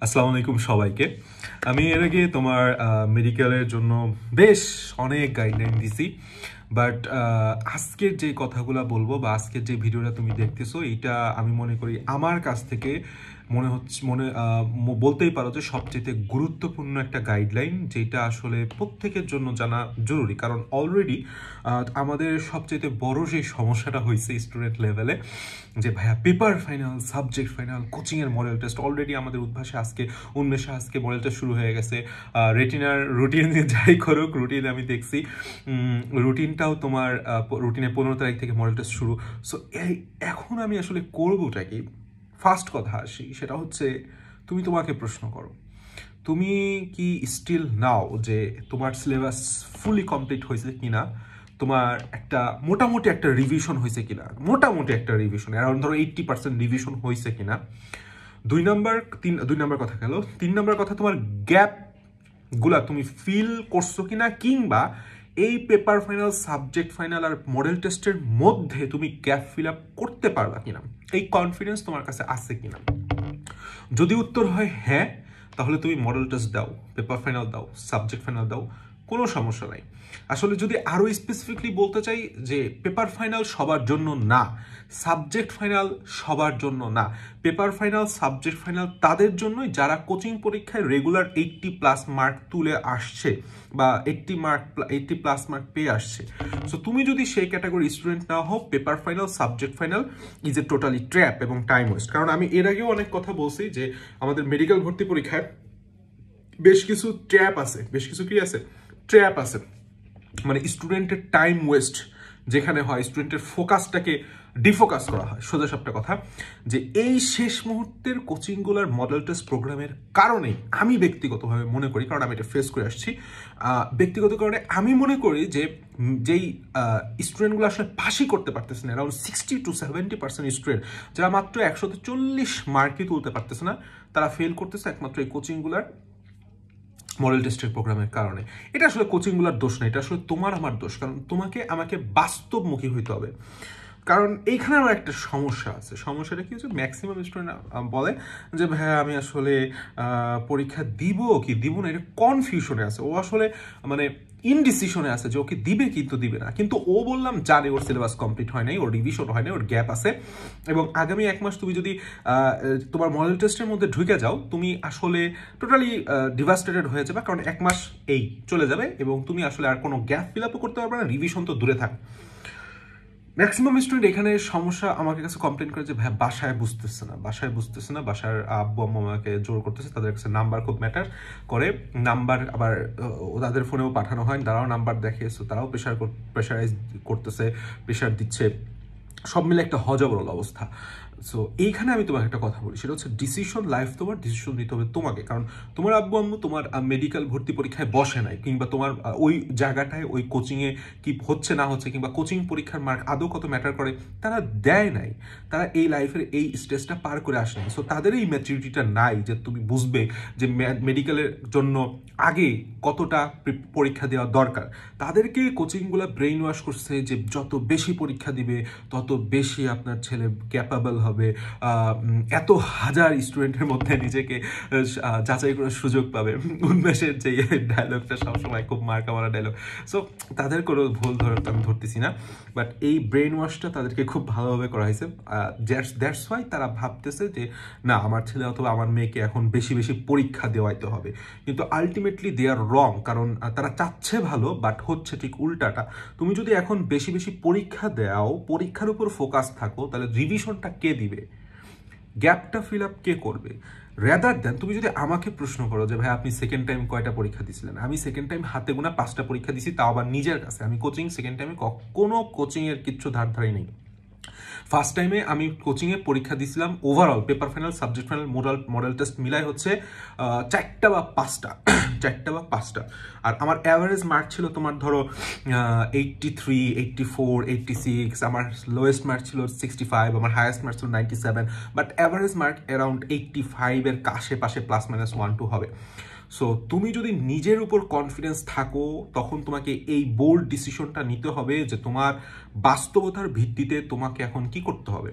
আসসালামু আলাইকুম সবাইকে। আমি এর আগে তোমার মেডিকেলের জন্য বেশ অনেক গাইডলাইন দিছি, বাট আজকের যে কথাগুলো বলবো বা আজকের যে ভিডিওটা তুমি দেখতেছো এইটা আমি মনে করি আমার কাছ থেকে বলতেই পারো যে সবচেয়ে গুরুত্বপূর্ণ একটা গাইডলাইন, যেটা আসলে প্রত্যেকের জন্য জানা জরুরি। কারণ অলরেডি আমাদের সবচেয়ে বড় যে সমস্যাটা হয়েছে স্টুডেন্ট লেভেলে, যে ভাইয়া পেপার ফাইনাল, সাবজেক্ট ফাইনাল, কোচিংয়ের মডেল টেস্ট অলরেডি আমাদের উন্মেষে আজকে মডেল টেস্ট শুরু হয়ে গেছে। রেটিনার রুটিন যাই করুক, রুটিন আমি দেখছি, রুটিনটাও তোমার রুটিনে 15 তারিখ থেকে মডেল টেস্ট শুরু। সো এখন আমি আসলে করবোটা কি? ফার্স্ট কথা আসি, সেটা হচ্ছে তুমি তোমাকে প্রশ্ন করো, তুমি কি স্টিল নাও যে তোমার সিলেবাস ফুলি কমপ্লিট হয়েছে কিনা, তোমার একটা মোটামুটি একটা রিভিশন হয়েছে কিনা, মোটামুটি একটা রিভিশন অ্যারাউন্ড ধরো 80% রিভিশন হয়েছে কিনা। দুই নাম্বার কথা গেল। 3 নাম্বার কথা, তোমার গ্যাপ গুলা তুমি ফিল করছো কিনা, কিংবা এই পেপার ফাইনাল, সাবজেক্ট ফাইনাল আর মডেল টেস্টের মধ্যে তুমি গ্যাপ ফিল আপ করতে পারবা কিনা, এই কনফিডেন্স তোমার কাছে আছে কিনা। যদি উত্তর হয় হ্যাঁ, তাহলে তুমি মডেল টেস্ট দাও, পেপার ফাইনাল দাও, সাবজেক্ট ফাইনাল দাও, কোনো সমস্যা নাই। আসলে যদি আরো স্পেসিফিকলি বলতে চাই, যে পেপার ফাইনাল সবার জন্য না, সাবজেক্ট ফাইনাল সবার জন্য না। পেপার ফাইনাল, সাবজেক্ট ফাইনাল তাদের জন্যই যারা কোচিং পরীক্ষায় রেগুলার 80+ মার্ক তুলে আসছে বা 80+ মার্ক পেয়ে আসছে। সো তুমি যদি সেই ক্যাটাগরি স্টুডেন্ট না হও, paper final, subject final is a totally trap এবং টাইম ওয়েস্ট। কারণ আমি এর আগেও অনেক কথা বলছি যে আমাদের মেডিকেল ভর্তি পরীক্ষায় বেশ কিছু ট্র্যাপ আছে, ট্র্যাপ আছে। মানে স্টুডেন্টের টাইম ওয়েস্ট যেখানে হয়, স্টুডেন্টের ফোকাসটাকে ডিফোকাস করা হয়। সোজা সাপটা কথা, যে এই শেষ মুহূর্তের কোচিংগুলোর মডেল টেস্ট প্রোগ্রামের কারণে আমি ব্যক্তিগতভাবে মনে করি, কারণ আমি এটা ফেস করে আসছি, ব্যক্তিগত কারণে আমি মনে করি যে যেই স্টুডেন্টগুলো আসলে পাশই করতে পারতেছে না, অ্যারাউন্ড 60 to 70% স্টুডেন্ট যারা মাত্র 140 মার্কই তুলতে পারতেছে না, তারা ফেল করতেছে একমাত্র এই কোচিংগুলার মডেল টেস্টের প্রোগ্রামের কারণে। এটা আসলে কোচিংগুলোর দোষ না, এটা আসলে তোমার আমার দোষ। কারণ তোমাকে আমাকে বাস্তবমুখী হইতে হবে। কারণ এইখানে আমার একটা সমস্যা আছে। সমস্যাটা কি হচ্ছে, ম্যাক্সিমাম স্টুডেন্ট বলে যে ভাইয়া আমি আসলে পরীক্ষা দিব কি দিব না, এটা কনফিউশনে আছে। ও আসলে মানে ইনডিসিশনে আছে যে ওকে দিবে কিন্তু দিবে না। কিন্তু ও বললাম জানে ওর সিলেবাস কমপ্লিট হয় নাই, ওর রিভিশন হয় নাই, ওর গ্যাপ আছে, এবং আগামী 1 মাস তুমি যদি তোমার মডেল টেস্টের মধ্যে ঢুকে যাও, তুমি আসলে টোটালি ডিভাস্টেটেড হয়ে যাবে। কারণ 1 মাস এই চলে যাবে এবং তুমি আসলে আর কোনো গ্যাপ ফিল আপও করতে পারবে না, রিভিশন তো দূরে থাক। ম্যাক্সিমাম স্টুডেন্ট এখানে সমস্যা আমার কাছে কমপ্লেন করে যে ভাই বাসায় বুঝতেছে না, বাসার আব্বু আম্মু আমাকে জোর করতেছে, তাদের কাছে নাম্বার খুব ম্যাটার করে। নাম্বার আবার তাদের ফোনেও পাঠানো হয়, তারাও নাম্বার দেখে, সো তারাও প্রেশারাইজ করতেছে, প্রেশার দিচ্ছে, সব মিলে একটা হজবরল অবস্থা। সো এইখানে আমি তোমাকে একটা কথা বলি, সেটা হচ্ছে ডিসিশন লাইফ, তোমার ডিসিশন নিতে হবে তোমাকে। কারণ তোমার আব্বু আম্মু তোমার মেডিকেল ভর্তি পরীক্ষায় বসে নাই, কিংবা তোমার ওই জায়গাটায় ওই কোচিংয়ে কি হচ্ছে না হচ্ছে, কিংবা কোচিং পরীক্ষার মার্ক আদৌ কত ম্যাটার করে তারা দেয় নাই, তারা এই লাইফের এই স্টেজটা পার করে আসে নাই। সো তাদের এই ম্যাচুরিটিটা নাই যে তুমি বুঝবে যে মেডিকেলের জন্য আগে কতটা পরীক্ষা দেওয়া দরকার। তাদেরকে কোচিংগুলো ব্রেইন ওয়াশ করছে যে যত বেশি পরীক্ষা দিবে তত বেশি আপনার ছেলে ক্যাপাবল হবে, এত হাজার স্টুডেন্টের মধ্যে নিজেকে যাচাই করার সুযোগ পাবে। উন্মেষের যে ডায়লগটা সবসময় খুব মার্কা মারা ডায়লগ। সো তাদের কোনো ভুল আমি ধরতেছি না, বাট এই ব্রেইন ওয়াশটা তাদেরকে খুব ভালোভাবে করা হয়েছে। দ্যাটস ওয়াই তারা ভাবতেছে যে না, আমার ছেলে অথবা আমার মেয়েকে এখন বেশি বেশি পরীক্ষা দেওয়াইতে হবে। কিন্তু আলটিমেটলি দে আর রং, কারণ তারা চাচ্ছে ভালো, বাট হচ্ছে ঠিক উল্টাটা। তুমি যদি এখন বেশি বেশি পরীক্ষা দাও, পরীক্ষার উপর ফোকাস থাকো, তাহলে রিভিশনটা কে দিবে, গ্যাপটা ফিল আপ কে করবে? রেদার দেন তুমি যদি আমাকে প্রশ্ন করো যে ভাই আপনি সেকেন্ড টাইম কয়টা পরীক্ষা দিয়েছিলেন, আমি সেকেন্ড টাইম হাতে গোনা 5টা পরীক্ষা দিছি, তাও আবার নিজের কাছে। আমি কোচিং সেকেন্ড টাইমে কোনো কোচিংয়ের কিচ্ছু ধারধারি নেই। ফার্স্ট টাইমে আমি কোচিংয়ে পরীক্ষা দিয়েছিলাম overall paper final, subject final, model test মিলাই হচ্ছে 4টা বা 5টা। আর আমার অ্যাভারেজ মার্ক ছিল তোমার ধরো 83, 84, 86। আমার লোয়েস্ট মার্ক ছিল 65, আমার হায়েস্ট মার্ক ছিল 97, বাট অ্যাভারেজ মার্ক অ্যারাউন্ড 85-এর আশেপাশে +-1-2 হবে। সো তুমি যদি নিজের উপর কনফিডেন্স থাকো, তখন তোমাকে এই বোল্ড ডিসিশনটা নিতে হবে যে তোমার বাস্তবতার ভিত্তিতে তোমাকে এখন কি করতে হবে।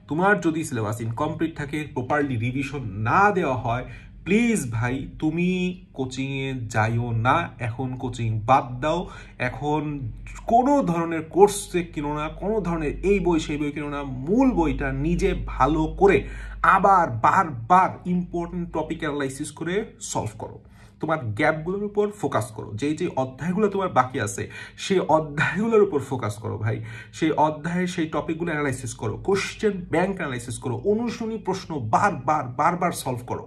তোমার যদি সিলেবাস ইনকমপ্লিট থাকে, প্রপারলি রিভিশন না দেওয়া হয়, প্লিজ ভাই তুমি কোচিংয়ে যাইও না, এখন কোচিং বাদ দাও, এখন কোনো ধরনের কোর্সে কিনো না, কোনো ধরনের এই বই সেই বই কিনো না, মূল বইটা নিজে ভালো করে আবার বারবার ইম্পর্টেন্ট টপিক অ্যানালাইসিস করে সলভ করো, তোমার গ্যাপগুলোর উপর ফোকাস করো, যেই যে অধ্যায়গুলো তোমার বাকি আছে সেই অধ্যায়গুলোর উপর ফোকাস করো ভাই, সেই অধ্যায়ের সেই টপিকগুলো অ্যানালাইসিস করো, কোশ্চেন ব্যাংক অ্যানালাইসিস করো, অনুশীলনী প্রশ্ন বারবার সলভ করো।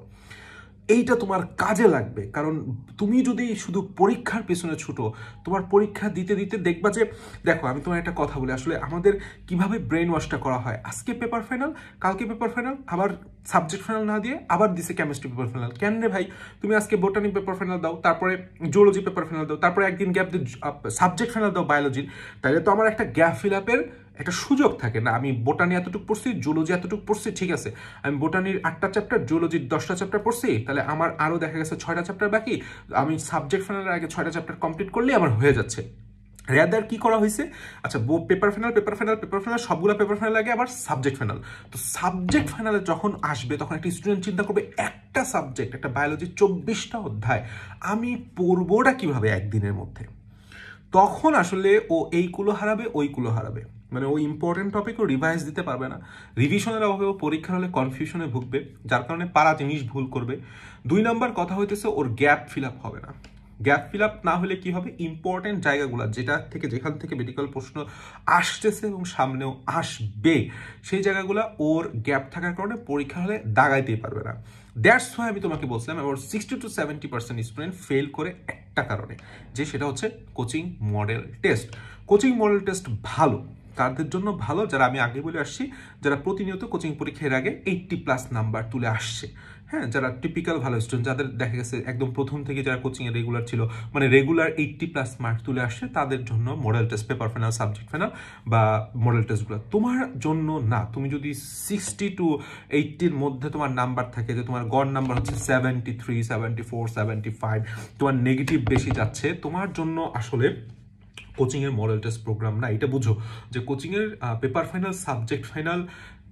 এইটা তোমার কাজে লাগবে, কারণ তুমি যদি শুধু পরীক্ষার পেছনে ছুটো, তোমার পরীক্ষা দিতে দিতে দেখবা যে, দেখো আমি তোমার একটা কথা বলি, আসলে আমাদের কিভাবে ব্রেন ওয়াশটা করা হয়, আজকে পেপার ফাইনাল, কালকে পেপার ফাইনাল, আবার সাবজেক্ট ফাইনাল না দিয়ে আবার দিছে কেমিস্ট্রি পেপার ফাইনাল। কেন রে ভাই, তুমি আজকে বোটানি পেপার ফাইনাল দাও, তারপরে জুলজি পেপার ফাইনাল দাও, তারপরে একদিন গ্যাপ দিয়ে সাবজেক্ট ফাইনাল দাও বায়োলজির, তাহলে তো আমার একটা গ্যাপ ফিল আপের একটা সুযোগ থাকে না। আমি বোটানি এতটুকু পড়ছি, জুলজি এতটুকু পড়ছি, ঠিক আছে, আমি বোটানির 8টা চ্যাপ্টার, জুলজির 10টা চ্যাপ্টার পড়ছি, তাহলে আমার আরও দেখা গেছে 6টা চ্যাপ্টার বাকি, আমি সাবজেক্ট ফাইনালের আগে 6টা চ্যাপ্টার কমপ্লিট করলেই আমার হয়ে যাচ্ছে। রেদার কি করা হয়েছে, আচ্ছা পেপার ফাইনাল সবগুলো পেপার ফাইনাল আগে আবার সাবজেক্ট ফাইনাল, তো সাবজেক্ট ফাইনালে যখন আসবে তখন একটা স্টুডেন্ট চিন্তা করবে একটা সাবজেক্ট, একটা বায়োলজি 24টা অধ্যায় আমি পড়বোটা কিভাবে একদিনের মধ্যে, তখন আসলে ও এইগুলো হারাবে ওইগুলো হারাবে, মানে ও ইম্পর্টেন্ট টপিকও রিভাইজ দিতে পারবে না, রিভিশনের অভাবে ও পরীক্ষার হলে কনফিউশনে ভুগবে, যার কারণে পারা জিনিস ভুল করবে। 2 নম্বর কথা হইতেছে ওর গ্যাপ ফিল আপ হবে না। গ্যাপ ফিল আপ না হলে কি হবে, ইম্পর্টেন্ট জায়গাগুলো যেখান থেকে মেডিকেল প্রশ্ন আসতেছে এবং সামনেও আসবে, সেই জায়গাগুলো ওর গ্যাপ থাকার কারণে পরীক্ষা হলে দাগাইতেই পারবে না। দ্যাটস ওয়াই আমি তোমাকে বলছিলাম আবার 60 to 70% স্টুডেন্ট ফেল করে একটা কারণে, যে সেটা হচ্ছে coaching model test. Coaching model test ভালো তাদের জন্য ভালো যারা, আমি আগে বলে আসছি, যারা প্রতিনিয়ত কোচিং পরীক্ষার আগে 80+ নাম্বার তুলে আসছে, হ্যাঁ, যারা টিপিক্যাল ভালো স্টুডেন্ট, যাদের দেখা গেছে একদম প্রথম থেকে যারা কোচিংয়ে রেগুলার ছিল, মানে রেগুলার 80+ মার্ক তুলে আসছে, তাদের জন্য model test, paper final, subject final বা মডেল টেস্টগুলো তোমার জন্য না। তুমি যদি 60 to 80-র মধ্যে তোমার নাম্বার থাকে, যে তোমার গড় নাম্বার হচ্ছে 73, 74, 75, তোমার নেগেটিভ বেশি যাচ্ছে, তোমার জন্য আসলে কোচিংয়ের মডেল টেস্ট প্রোগ্রাম না। এটা বুঝো যে কোচিংয়ের পেপার ফাইনাল, সাবজেক্ট ফাইনাল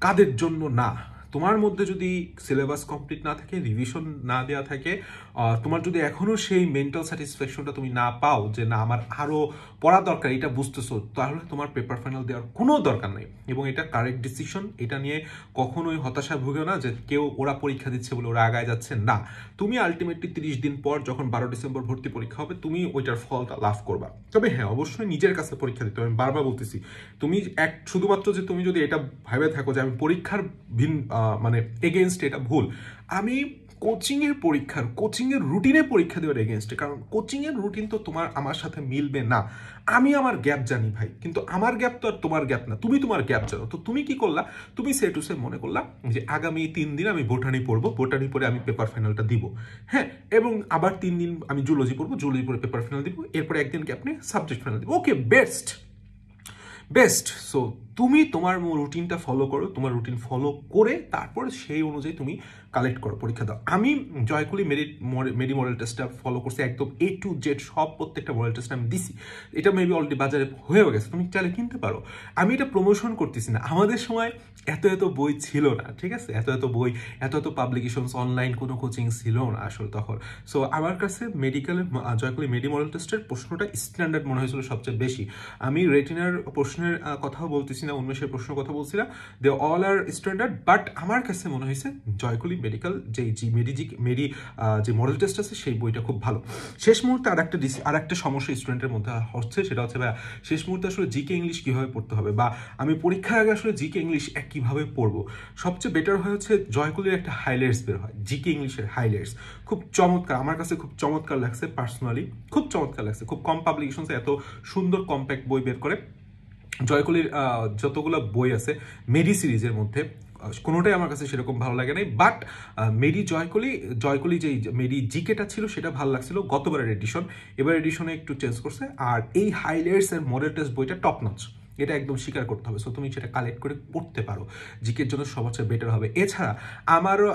কাদের জন্য না। তোমার মধ্যে যদি সিলেবাস কমপ্লিট না থাকে, রিভিশন না দেওয়া থাকে, তোমার যদি এখনও সেই মেন্টাল স্যাটিসফ্যাকশনটা তুমি না পাও যে না আমার আরও পড়া দরকার, এটা বুঝতেছো, তাহলে তোমার পেপার ফাইনাল দেওয়ার কোনো দরকার নেই, এবং এটা কারেক্ট ডিসিশন। এটা নিয়ে কখনোই হতাশা ভুগেও না যে কেউ ওরা পরীক্ষা দিচ্ছে বলে ওরা আগায় যাচ্ছে না। তুমি আলটিমেটলি 30 দিন পর যখন 12 ডিসেম্বর ভর্তি পরীক্ষা হবে, তুমি ওইটার ফলটা লাভ করবা। তবে হ্যাঁ, অবশ্যই নিজের কাছে পরীক্ষা দিতে হবে। আমি বারবার বলতেছি, তুমি শুধুমাত্র যে তুমি যদি এটা ভেবে থাকো যে আমি পরীক্ষার মানে এগেনস্ট, এটা ভুল। আমি কোচিংয়ের রুটিনে পরীক্ষা দেওয়ার এগেনস্টে, কারণ কোচিংয়ের রুটিন তো তোমার আমার সাথে মিলবে না। আমি আমার গ্যাপ জানি ভাই, কিন্তু আমার গ্যাপ তো আর তোমার গ্যাপ না, তুমি তোমার গ্যাপ জানো। তো তুমি কি করলা, তুমি সে টু সে মনে করলা যে আগামী 3 দিন আমি বোটানি পড়বো, বোটানি পরে আমি পেপার ফাইনালটা দিব, হ্যাঁ, এবং আবার 3 দিন আমি জুলজি পড়বো, জুলজি পরে পেপার ফাইনাল দিব, এরপরে একদিন গ্যাপ নিয়ে সাবজেক্ট ফাইনাল দিব। ওকে, বেস্ট। সো তুমি তোমার রুটিনটা ফলো করো, তোমার রুটিন ফলো করে তারপর সেই অনুযায়ী তুমি কালেক্ট করো, পরীক্ষা দাও। আমি জয়কুলি মেডি মডেল টেস্টটা ফলো করছি একদম A to Z, সব প্রত্যেকটা মডেল টেস্ট আমি দিছি। এটা মেবি অলরেডি বাজারে হয়েও গেছে, তুমি চাইলে কিনতে পারো। আমি এটা প্রমোশন করতেছি না, আমাদের সময় এত বই ছিল না, ঠিক আছে, এত বই, এত পাবলিকেশনস, অনলাইন কোনো কোচিং ছিল না আসলে তখন। সো আমার কাছে জয়কুলি মেডি মডেল টেস্টের প্রশ্নটা স্ট্যান্ডার্ড মনে হয়েছিল সবচেয়ে বেশি। আমি রেটিনার প্রশ্নের কথাও বলতেছি না, উন্মেষের প্রশ্নের কথা বলছি না, they all are standard, but আমার কাছে মনে হয়েছে জয়কুলি মেডিকেল যে মডেল টেস্ট আছে সেই বইটা খুব ভালো। শেষ মুহূর্তে আর একটা সমস্যা স্টুডেন্টের মধ্যে হচ্ছে, সেটা হচ্ছে ভাই শেষ মুহূর্তে আসলে জিকে ইংলিশ কীভাবে পড়তে হবে, বা আমি পরীক্ষার আগে আসলে জিকে ইংলিশ কীভাবে পড়বো। সবচেয়ে বেটার হয় হচ্ছে জয়কুলির একটা হাইলাইটস বের হয়, জিকে ইংলিশের হাইলাইটস, খুব চমৎকার, আমার কাছে খুব চমৎকার লাগছে পার্সোনালি, খুব চমৎকার লাগছে, খুব কম পাবলিকেশনসে এত সুন্দর কম্প্যাক্ট বই বের করে। জয়কুলির যতগুলো বই আছে মেডি সিরিজের মধ্যে কোনোটাই আমার কাছে সেরকম ভালো লাগে নাই, বাট জয়কুলি যেই মেডি জিকেটা ছিল সেটা ভালো লাগছিল গতবারের এডিশন, এবার এডিশনে একটু চেঞ্জ করছে। আর এই হাইলাইটস এর মডেল টেস্ট বইটা টপ নচ, এটা একদম স্বীকার করতে হবে। সো তুমি সেটা কালেক্ট করে পড়তে পারো, জিকের জন্য সবচেয়ে বেটার হবে। এছাড়া আমারও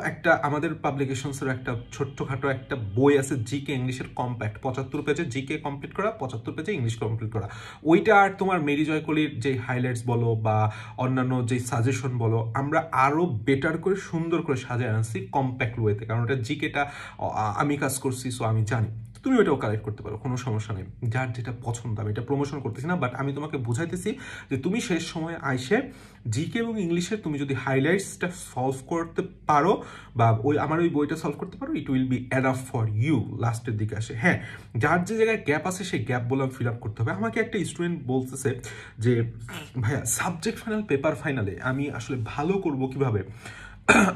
আমাদের পাবলিকেশনসের একটা ছোট্টখাটো একটা বই আছে, জিকে ইংলিশের কম্প্যাক্ট, 75 পেজে জিকে কমপ্লিট করা, 75 পেজে ইংলিশ কমপ্লিট করা। ওইটা আর তোমার মেরি জয় কোহলির যে হাইলাইটস বলো বা অন্যান্য যে সাজেশন বলো, আমরা আরও বেটার করে সুন্দর করে সাজায় আনছি কম্প্যাক্ট ওয়েতে, কারণ ওটা জিকেটা আমি কাজ করছি, সো আমি জানি। তুমি ওইটাও কালেক্ট করতে পারো, কোনো সমস্যা নেই, যার যেটা পছন্দ। আমি এটা প্রমোশন করতেছি না, বাট আমি তোমাকে বুঝাইতেছি যে তুমি শেষ সময় আইসে জিকে এবং ইংলিশের তুমি যদি হাইলাইটসটা সলভ করতে পারো বা আমার ওই বইটা সলভ করতে পারো, it will be enough for you লাস্টের দিকে আসে। হ্যাঁ, যার যে জায়গায় গ্যাপ আছে সেই গ্যাপ বললাম ফিল আপ করতে হবে। আমাকে একটা স্টুডেন্ট বলতেছে যে ভাইয়া সাবজেক্ট ফাইনাল পেপার ফাইনালে আমি আসলে ভালো করব কিভাবে,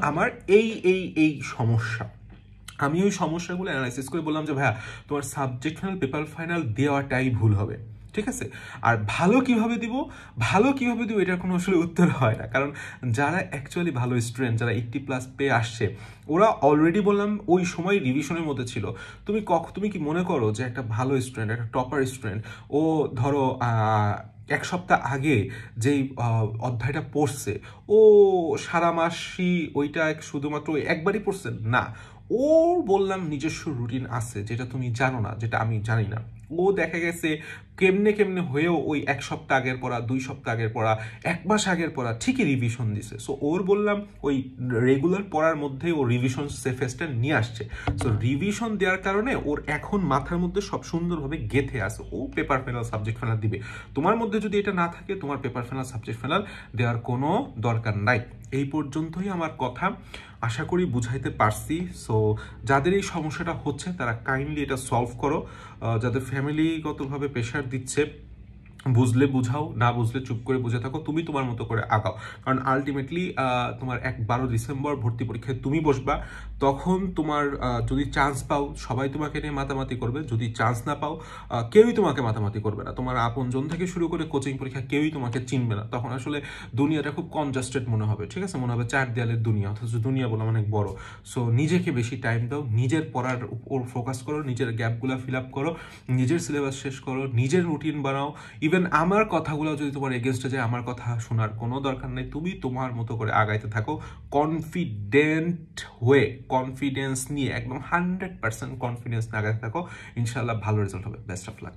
আমার এই সমস্যা। আমি ওই সমস্যাগুলো অ্যানালাইসিস করে বললাম যে ভাইয়া তোমার সাবজেক্ট ফাইনাল পেপার ফাইনাল দেওয়াটাই ভুল হবে, ঠিক আছে। আর ভালো কিভাবে দিব এটার কোনো আসলে উত্তর হয় না, কারণ যারা অ্যাকচুয়ালি ভালো স্টুডেন্ট, যারা 80+ পেয়ে আসছে, ওরা অলরেডি বললাম ওই সময় রিভিশনের মধ্যে ছিল। তুমি কি মনে করো যে একটা ভালো স্টুডেন্ট, একটা টপার স্টুডেন্ট, ও ধরো 1 সপ্তাহ আগে যেই অধ্যায়টা পড়ছে, ও সারা মাসই ওইটা শুধুমাত্র একবারই পড়ছে না, ওর বললাম নিজস্ব রুটিন আছে যেটা তুমি জানো না, যেটা আমি জানি না। ও দেখা গেছে কেমনে হয়েও ওই 1 সপ্তাহ আগের পড়া, 2 সপ্তাহ আগের পড়া, 1 মাস আগের পড়া ঠিকই রিভিশন দিছে। সো ওর বললাম ওই রেগুলার পড়ার মধ্যেই ও রিভিশন সেফেস্টটা নিয়ে আসছে। সো রিভিশন দেওয়ার কারণে ওর এখন মাথার মধ্যে সব সুন্দরভাবে গেঁথে আছে, ও পেপার ফাইনাল সাবজেক্ট ফাইনাল দিবে। তোমার মধ্যে যদি এটা না থাকে, তোমার পেপার ফাইনাল সাবজেক্ট ফাইনাল দেওয়ার কোনো দরকার নাই। এই পর্যন্তই আমার কথা, আশা করি বুঝাইতে পারছি। সো যাদের এই সমস্যাটা হচ্ছে তারা কাইন্ডলি এটা সলভ করো। যাদের ফ্যামিলিগতভাবে প্রেশার দিচ্ছে, বুঝলে বুঝাও, না বুঝলে চুপ করে বুঝে থাকো, তুমি তোমার মতো করে আগাও। কারণ আলটিমেটলি তোমার 12 ডিসেম্বর ভর্তি পরীক্ষায় তুমি বসবা, তখন তোমার যদি চান্স পাও সবাই তোমাকে নিয়ে মাতামাতি করবে, যদি চান্স না পাও কেউই তোমাকে মাতামাতি করবে না। তোমার আপনজন থেকে শুরু করে কোচিং পরীক্ষা কেউই তোমাকে চিনবে না। তখন আসলে দুনিয়াটা খুব কনজাস্টেড মনে হবে, ঠিক আছে, মনে হবে 4 দেয়ালের দুনিয়া, অথচ দুনিয়া বলে অনেক বড়। সো নিজেকে বেশি টাইম দাও, নিজের পড়ার উপর ফোকাস করো, নিজের গ্যাপগুলো ফিল আপ করো, নিজের সিলেবাস শেষ করো, নিজের রুটিন বানাও। ইভেন আমার কথাগুলো যদি তোমার এগেনস্টে যায়, আমার কথা শোনার কোনো দরকার নেই, তুমি তোমার মতো করে আগাইতে থাকো কনফিডেন্ট হয়ে, কনফিডেন্স নিয়ে, একদম 100% কনফিডেন্স নিয়ে আগাইতে থাকো। ইনশাল্লাহ ভালো রেজাল্ট হবে। Best of luck.